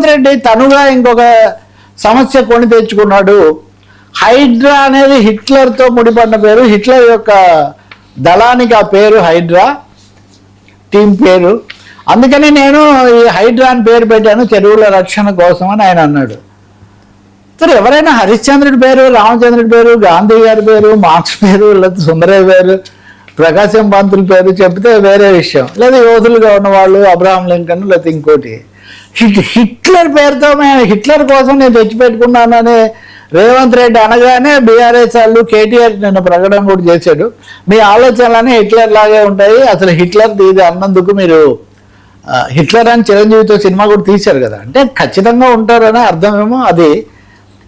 రేవంత్ రెడ్డి తనుగా ఇంకొక సమస్య కొని తెచ్చుకున్నాడు. హైడ్రా అనేది హిట్లర్తో ముడిపడిన పేరు, హిట్లర్ యొక్క దళానికి ఆ పేరు హైడ్రా, టీం పేరు. అందుకని నేను ఈ హైడ్రా అని పేరు పెట్టాను చెరువుల రక్షణ కోసం అని ఆయన అన్నాడు. సరే, ఎవరైనా హరిశ్చంద్రుడి పేరు, రామచంద్రుడి పేరు, గాంధీ గారి పేరు, మార్క్స్ పేరు, లేకపోతే సుందరయ్య పేరు, ప్రకాశం పంతుల పేరు చెప్తే వేరే విషయం. లేదా యోధులుగా ఉన్నవాళ్ళు అబ్రహాం లింకన్, లేకపోతే ఇంకోటి. హిట్లర్ పేరుతో హిట్లర్ కోసం నేను తెచ్చిపెట్టుకున్నానని రేవంత్ రెడ్డి అనగానే బీఆర్ఎస్ వాళ్ళు కేటీఆర్ నిన్న ప్రకటన కూడా చేశాడు. మీ ఆలోచనలన్నీ హిట్లర్ లాగే ఉంటాయి, అసలు హిట్లర్ ఇది అన్నందుకు మీరు హిట్లర్ అని చిరంజీవితో సినిమా కూడా తీశారు కదా, అంటే ఖచ్చితంగా ఉంటారని అర్థమేమో. అది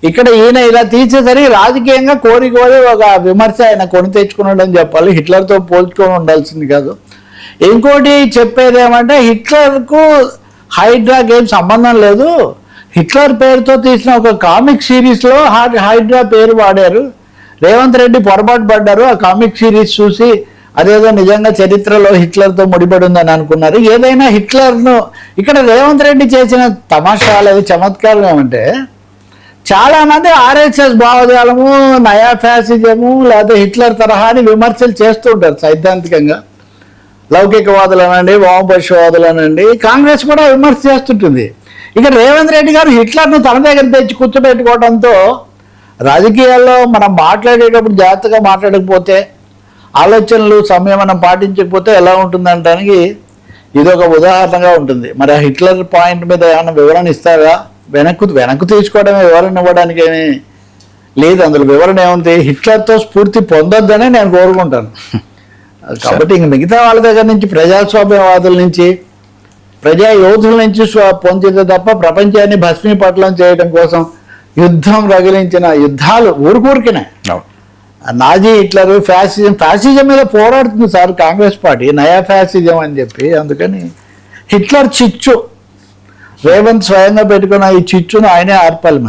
ఇక్కడ ఈయన ఇలా తీసేసరికి రాజకీయంగా కోరి ఒక విమర్శ ఆయన కొని తెచ్చుకున్నాడని చెప్పాలి, హిట్లర్తో పోల్చుకొని ఉండాల్సింది కాదు. ఇంకోటి చెప్పేది ఏమంటే హిట్లర్కు హైడ్రాకి ఏం సంబంధం లేదు. హిట్లర్ పేరుతో తీసిన ఒక కామిక్ సిరీస్లో హైడ్రా పేరు వాడారు. రేవంత్ రెడ్డి పొరపాటు పడ్డారు, ఆ కామిక్ సిరీస్ చూసి అదేదో నిజంగా చరిత్రలో హిట్లర్తో ముడిపడి ఉందని అనుకున్నారు. ఏదైనా హిట్లర్ను ఇక్కడ రేవంత్ రెడ్డి చేసిన తమాషాలు అవి చమత్కారం ఏమంటే, చాలామంది ఆర్ఎస్ఎస్ భావజాలము, నయా ఫ్యాసిజము, లేదా హిట్లర్ తరహా అని విమర్శలు చేస్తూ ఉంటారు సైద్ధాంతికంగా. లౌకికవాదులు అనండి, వామపక్షవాదులు అనండి, కాంగ్రెస్ కూడా విమర్శ చేస్తుంటుంది. ఇక రేవంత్ రెడ్డి గారు హిట్లర్ను తన దగ్గర తెచ్చి కూర్చోబెట్టుకోవడంతో రాజకీయాల్లో మనం మాట్లాడేటప్పుడు జాగ్రత్తగా మాట్లాడకపోతే, ఆలోచనలు సంయమనం పాటించకపోతే ఎలా ఉంటుందంటానికి ఇది ఒక ఉదాహరణగా ఉంటుంది. మరి ఆ హిట్లర్ పాయింట్ మీద ఏమైనా వివరణ ఇస్తారా? వెనక్కు తీసుకోవడమే వివరణ ఇవ్వడానికి ఏమీ లేదు. అందులో వివరణ ఏముంది? హిట్లర్తో స్ఫూర్తి పొందొద్దనే నేను కోరుకుంటాను. కాబట్టి ఇంక మిగతా వాళ్ళ దగ్గర నుంచి, ప్రజాస్వామ్యవాదుల నుంచి, ప్రజా యోధుల నుంచి పొందితే తప్ప ప్రపంచాన్ని భస్మీపట్లం చేయడం కోసం యుద్ధం రగిలించిన యుద్ధాలు ఊరుకూరికినే. నాజీ, హిట్లర్, ఫ్యాసిజం మీద పోరాడుతుంది సార్ కాంగ్రెస్ పార్టీ, నయా ఫ్యాసిజం అని చెప్పి. అందుకని హిట్లర్ చిచ్చు రేవంత్ స్వయంగా పెట్టుకున్న ఈ చిచ్చును ఆయనే ఆర్పాలి.